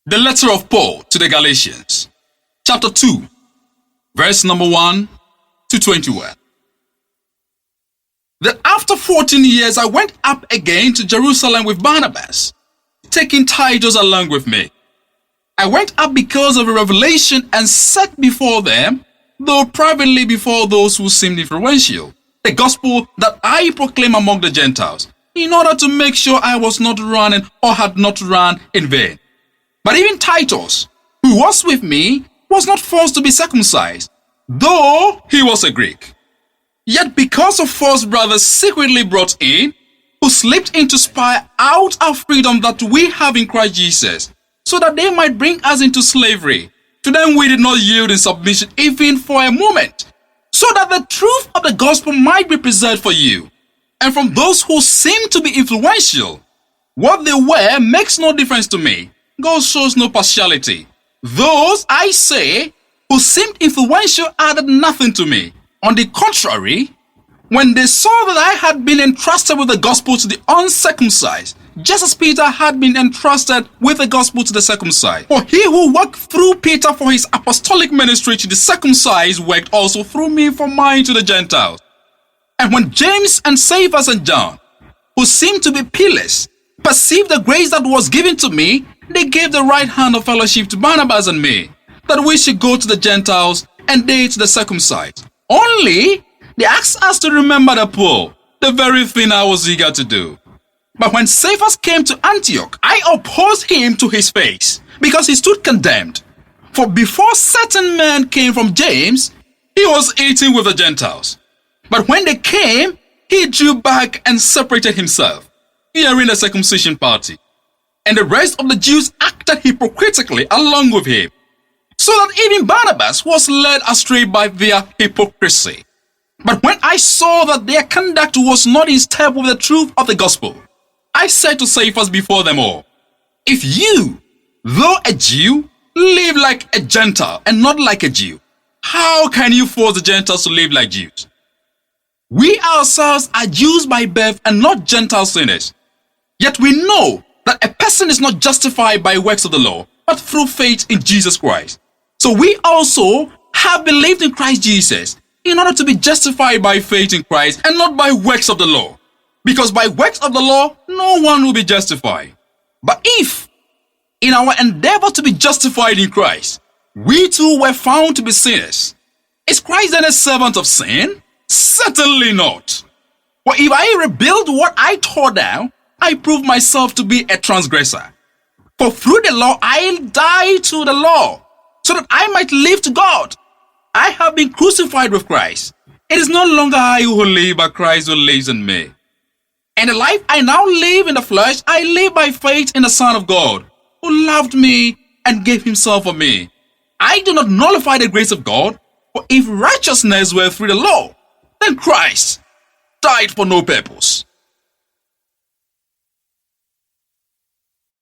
The letter of Paul to the Galatians, chapter 2, verse number 1 to 21. Then after 14 years, I went up again to Jerusalem with Barnabas, taking Titus along with me. I went up because of a revelation and set before them, though privately before those who seemed influential, the gospel that I proclaim among the Gentiles, in order to make sure I was not running or had not run in vain. But even Titus, who was with me, was not forced to be circumcised, though he was a Greek. Yet because of false brothers secretly brought in, who slipped in to spy out our freedom that we have in Christ Jesus, so that they might bring us into slavery, to them we did not yield in submission even for a moment, so that the truth of the gospel might be preserved for you. And from those who seem to be influential, what they were makes no difference to me. God shows no partiality. Those, I say, who seemed influential added nothing to me. On the contrary, when they saw that I had been entrusted with the gospel to the uncircumcised, just as Peter had been entrusted with the gospel to the circumcised. For he who worked through Peter for his apostolic ministry to the circumcised worked also through me for mine to the Gentiles. And when James and Cephas and John, who seemed to be peerless, perceived the grace that was given to me, they gave the right hand of fellowship to Barnabas and me, that we should go to the Gentiles and they to the circumcised. Only they asked us to remember the poor, the very thing I was eager to do. But when Cephas came to Antioch, I opposed him to his face, because he stood condemned. For before certain men came from James, he was eating with the Gentiles. But when they came, he drew back and separated himself, fearing the circumcision party. And the rest of the Jews acted hypocritically along with him, so that even Barnabas was led astray by their hypocrisy. But when I saw that their conduct was not in step with the truth of the gospel, I said to Cephas before them all, if you, though a Jew, live like a Gentile and not like a Jew, how can you force the Gentiles to live like Jews? We ourselves are Jews by birth and not Gentile sinners. Yet we know that a person is not justified by works of the law, but through faith in Jesus Christ. So we also have believed in Christ Jesus in order to be justified by faith in Christ and not by works of the law. Because by works of the law, no one will be justified. But if, in our endeavor to be justified in Christ, we too were found to be sinners, is Christ then a servant of sin? Certainly not. For if I rebuild what I tore down, I prove myself to be a transgressor. For through the law I died to the law, so that I might live to God. I have been crucified with Christ. It is no longer I who live, but Christ who lives in me. And the life I now live in the flesh, I live by faith in the Son of God, who loved me and gave himself for me. I do not nullify the grace of God, for if righteousness were through the law, then Christ died for no purpose.